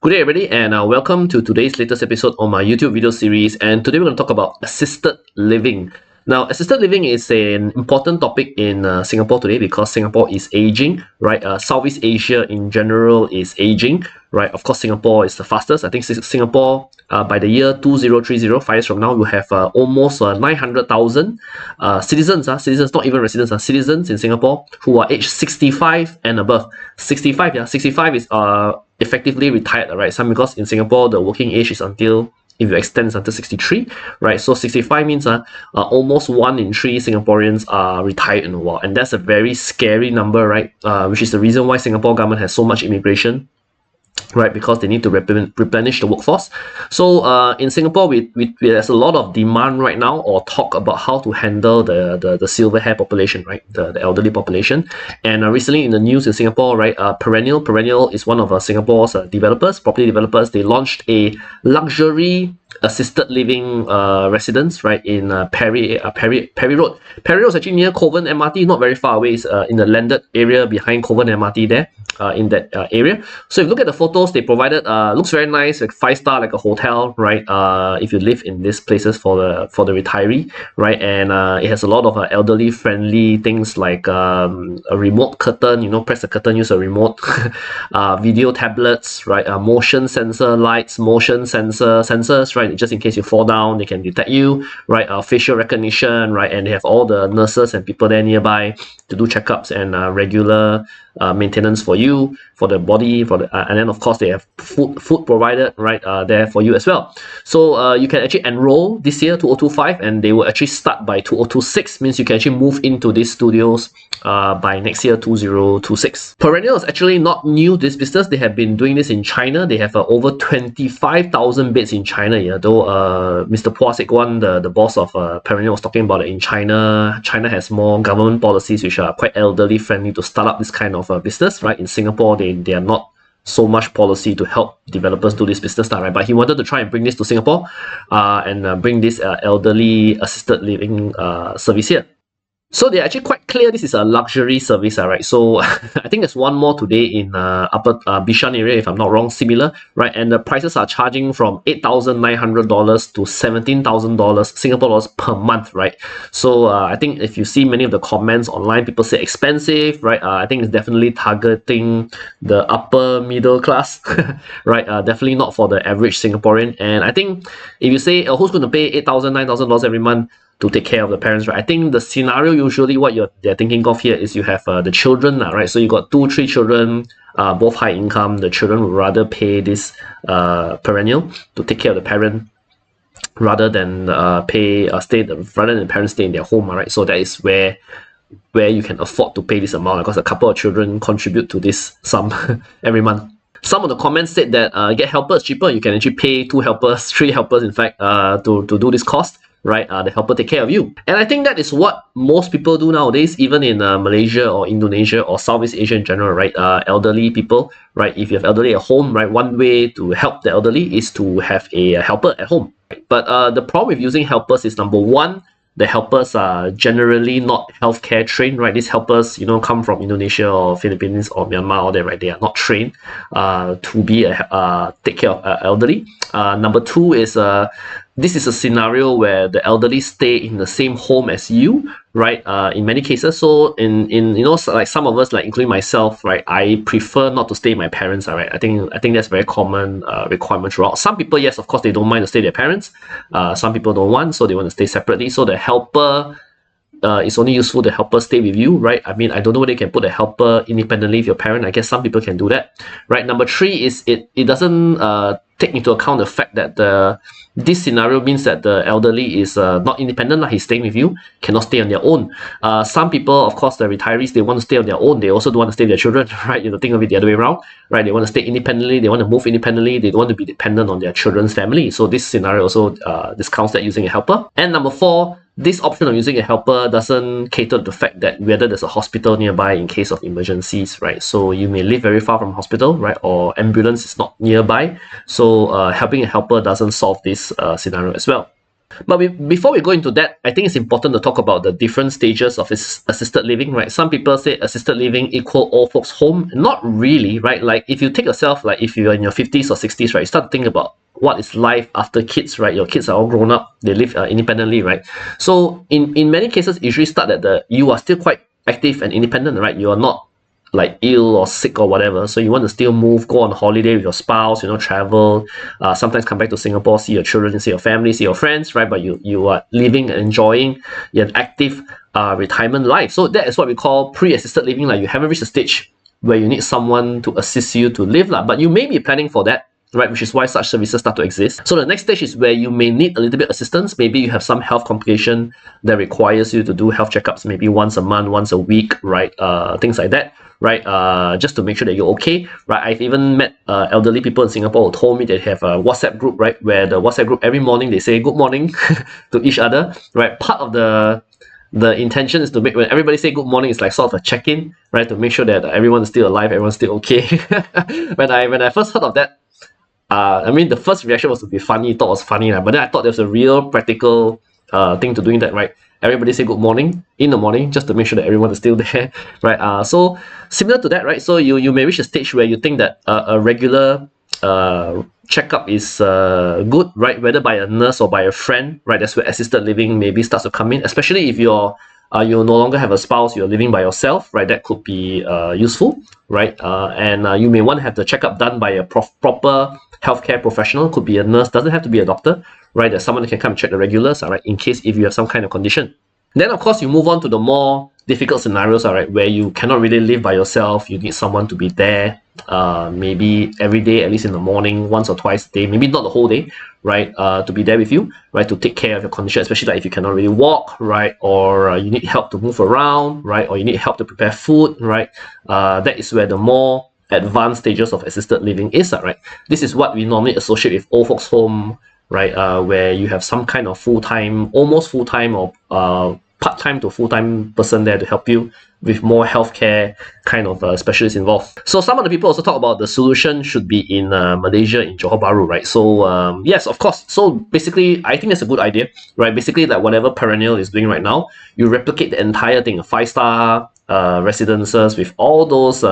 Good day, everybody, and welcome to today's latest episode on my YouTube video series. And today we're going to talk about assisted living. Now, assisted living is an important topic in Singapore today because Singapore is aging, right? Southeast Asia in general is aging, right? Of course, Singapore is the fastest. I think Singapore, by the year 2030, 5 years from now, will have almost 900,000 citizens, not even residents, citizens in Singapore who are aged 65 and above. 65, 65 is effectively retired, right? Some because in Singapore the working age is until, if you extend, it's until 63, right? So 65 means almost 1 in 3 Singaporeans are retired in a while, and that's a very scary number, right? Which is the reason why Singapore government has so much immigration, right? Because they need to replenish the workforce. So in Singapore, there's a lot of demand right now, or talk about how to handle the silver hair population, right? The elderly population. And recently in the news in Singapore, right? Perennial is one of Singapore's property developers. They launched a luxury assisted living residence, right, in Parry Road. Parry Road is actually near Kovan MRT, not very far away. It's in the landed area behind Kovan MRT there. In that area. So if you look at the photos they provided, looks very nice, like 5-star, like a hotel, right? If you live in these places for the retiree, right? And it has a lot of elderly friendly things like a remote curtain, press the curtain, use a remote, video tablets, right? Motion sensor lights, motion sensors, right? Just in case you fall down, they can detect you, right? Facial recognition, right? And they have all the nurses and people there nearby to do checkups and regular maintenance for you, for the body, and then of course they have food provided right there for you as well. So you can actually enroll this year 2025, and they will actually start by 2026. Means you can actually move into these studios by next year 2026. Perennial is actually not new this business. They have been doing this in China. They have over 25,000 beds in China. Yeah, though Mr. Phua Sik Wan, the boss of Perennial, was talking about it in China. China has more government policies which are quite elderly friendly to start up this kind of business, right? In Singapore, they are not so much policy to help developers do this business, right? But he wanted to try and bring this to Singapore and bring this elderly assisted living service here. So they're actually quite clear this is a luxury service, right? So I think there's one more today in Upper Bishan area, if I'm not wrong, similar, right? And the prices are charging from $8,900 to $17,000 Singapore dollars per month, right? So I think if you see many of the comments online, people say expensive, right? I think it's definitely targeting the upper middle class, right? Definitely not for the average Singaporean. And I think if you say, who's going to pay $8,000, $9,000 every month to take care of the parents, right? I think the scenario usually what they're thinking of here is you have the children, right? So you got 2-3 children, both high income. The children would rather pay this perennial to take care of the parent rather than rather than the parents stay in their home, right? So that is where you can afford to pay this amount, because a couple of children contribute to this sum every month. Some of the comments said that get helpers cheaper. You can actually pay 2 helpers, 3 helpers, in fact, to do this cost, right? The helper take care of you. And I think that is what most people do nowadays, even in Malaysia or Indonesia or Southeast Asia in general, right? Elderly people, right? If you have elderly at home, right? One way to help the elderly is to have a helper at home. But the problem with using helpers is, number one, the helpers are generally not healthcare trained, right? These helpers, come from Indonesia or Philippines or Myanmar, all that, right? They are not trained to be take care of elderly. Number two is this is a scenario where the elderly stay in the same home as you, right? In many cases. So in like some of us, like including myself, right? I prefer not to stay with my parents, right? I think that's very common requirement throughout. Some people, yes, of course, they don't mind to stay with their parents. Some people don't want, so they want to stay separately. So the helper, it's only useful the helper stay with you, right? I mean, I don't know whether you can put a helper independently with your parent. I guess some people can do that, right? Number 3 is it doesn't take into account the fact that this scenario means that the elderly is not independent, like he's staying with you, cannot stay on their own. Some people, of course, the retirees, they want to stay on their own. They also don't want to stay with their children, right? Think of it the other way around, right? They want to stay independently. They want to move independently. They don't want to be dependent on their children's family. So this scenario also discounts that using a helper. And number 4, this option of using a helper doesn't cater to the fact that whether there's a hospital nearby in case of emergencies, right? So you may live very far from hospital, right? Or ambulance is not nearby. So having a helper doesn't solve this scenario as well. But before we go into that, I think it's important to talk about the different stages of assisted living, right? Some people say assisted living equal old folks home. Not really, right? Like if you take yourself, like if you're in your 50s or 60s, right, you start to think about what is life after kids, right? Your kids are all grown up, they live independently, right? So in many cases, it usually start that you are still quite active and independent, right? You are not like ill or sick or whatever, so you want to still move, go on holiday with your spouse, travel, sometimes come back to Singapore, see your children, see your family, see your friends, right? But you are living and enjoying your active retirement life. So that is what we call pre-assisted living. Like you haven't reached a stage where you need someone to assist you to live, but you may be planning for that, right? Which is why such services start to exist. So the next stage is where you may need a little bit of assistance. Maybe you have some health complication that requires you to do health checkups maybe once a month, once a week, right? Things like that, right? Just to make sure that you're okay, right? I've even met elderly people in Singapore who told me they have a WhatsApp group, right? Where the WhatsApp group every morning they say good morning to each other, right? Part of the intention is to make, when everybody say good morning, it's like sort of a check-in, right? To make sure that everyone is still alive, everyone's still okay. When I first heard of that, I mean, the first reaction was to be funny, thought it was funny, but then I thought there was a real practical thing to doing that, right? Everybody say good morning in the morning just to make sure that everyone is still there, right? So similar to that, right? So you may reach a stage where you think that a regular checkup is good, right? Whether by a nurse or by a friend, right? That's where assisted living maybe starts to come in, especially if you no longer have a spouse, you're living by yourself, right? That could be useful, right? And you may want to have the checkup done by a proper healthcare professional. Could be a nurse, doesn't have to be a doctor, right? There's someone that can come and check the regulars, right? In case if you have some kind of condition. Then of course you move on to the more difficult scenarios, right? Where you cannot really live by yourself. You need someone to be there, maybe every day, at least in the morning, once or twice a day, maybe not the whole day, right? To be there with you, right? To take care of your condition, especially like if you cannot really walk, right? Or you need help to move around, right? Or you need help to prepare food, right? That is where the more advanced stages of assisted living is, right? This is what we normally associate with old folks home, right? Where you have some kind of full-time, almost full-time or part-time to full-time person there to help you with more healthcare kind of specialists involved. So some of the people also talk about the solution should be in Malaysia, in Johor Bahru, right? So yes, of course. So basically, I think that's a good idea, right? Basically, like whatever Perennial is doing right now, you replicate the entire thing, a 5-star residences with all those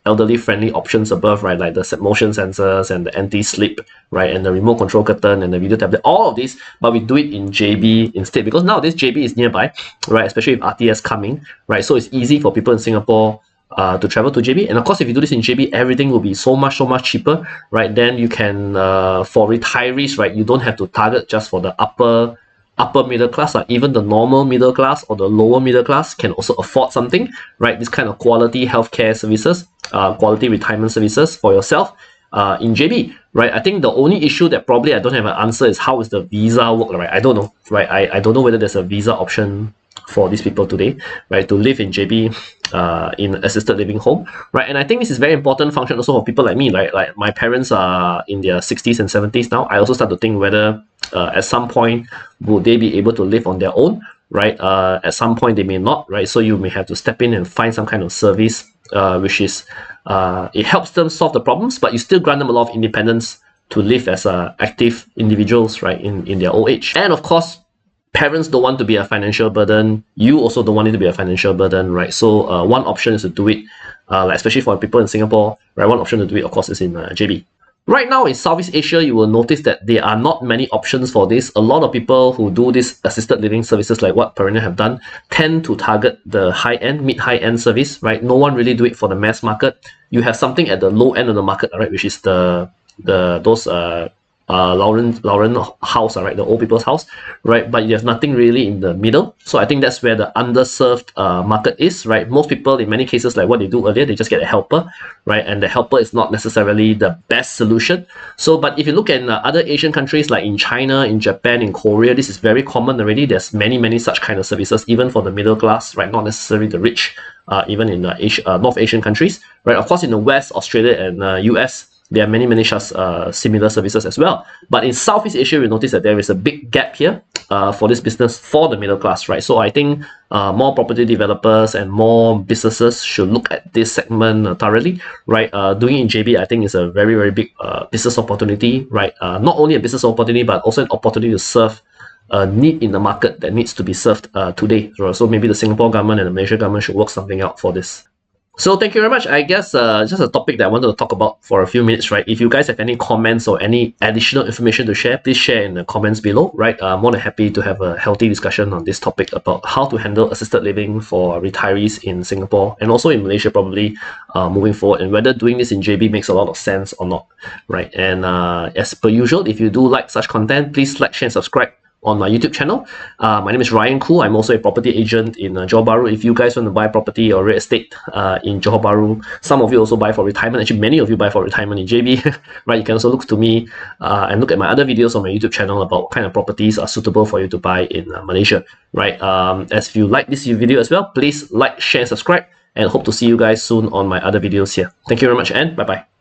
elderly friendly options above, right? Like the motion sensors and the anti-slip, right? And the remote control curtain and the video tablet, all of this, but we do it in JB instead, because nowadays JB is nearby, right? Especially with RTS coming, right? So it's easy for people in Singapore to travel to JB. And of course, if you do this in JB, everything will be so much cheaper, right? Then you can, for retirees, right? You don't have to target just for the upper middle class, even the normal middle class or the lower middle class can also afford something, right? This kind of quality healthcare services, quality retirement services for yourself in JB, right? I think the only issue that probably I don't have an answer is how is the visa work, right? I don't know, right? I don't know whether there's a visa option for these people today, right? To live in JB in assisted living home, right? And I think this is very important function also for people like me, right? Like my parents are in their 60s and 70s now. I also start to think whether at some point would they be able to live on their own, right? At some point they may not, right? So you may have to step in and find some kind of service which is it helps them solve the problems, but you still grant them a lot of independence to live as active individuals, right, in their old age. And of course, parents don't want to be a financial burden. You also don't want it to be a financial burden, right? So one option is to do it, like especially for people in Singapore, right? One option to do it, of course, is in JB. Right now in Southeast Asia, you will notice that there are not many options for this. A lot of people who do this assisted living services like what Perennial have done tend to target the high-end, mid-high-end service, right? No one really do it for the mass market. You have something at the low end of the market, right? Which is those Lauren house, right? The old people's house, right? But you have nothing really in the middle. So I think that's where the underserved market is, right? Most people, in many cases, like what they do earlier, they just get a helper, right? And the helper is not necessarily the best solution. So, but if you look at other Asian countries, like in China, in Japan, in Korea, this is very common already. There's many such kind of services, even for the middle class, right? Not necessarily the rich, even in North Asian countries, right? Of course, in the West, Australia and US, there are many similar services as well. But in Southeast Asia, we notice that there is a big gap here for this business for the middle class, right? So I think more property developers and more businesses should look at this segment thoroughly, right? Doing in JB, I think is a very big business opportunity, right? Not only a business opportunity, but also an opportunity to serve a need in the market that needs to be served today. So maybe the Singapore government and the Malaysia government should work something out for this. So thank you very much. I guess just a topic that I wanted to talk about for a few minutes, right? If you guys have any comments or any additional information to share, please share in the comments below, right? I'm more than happy to have a healthy discussion on this topic about how to handle assisted living for retirees in Singapore and also in Malaysia probably moving forward, and whether doing this in JB makes a lot of sense or not, right? And as per usual, if you do like such content, please like, share, and subscribe on my YouTube channel. My name is Ryan Khoo. I'm also a property agent in Johor Bahru. If you guys want to buy property or real estate in Johor Bahru, some of you also buy for retirement. Actually, many of you buy for retirement in JB, right? You can also look to me and look at my other videos on my YouTube channel about what kind of properties are suitable for you to buy in Malaysia, right? As if you like this video as well, please like, share, and subscribe, and hope to see you guys soon on my other videos here. Thank you very much, and bye-bye.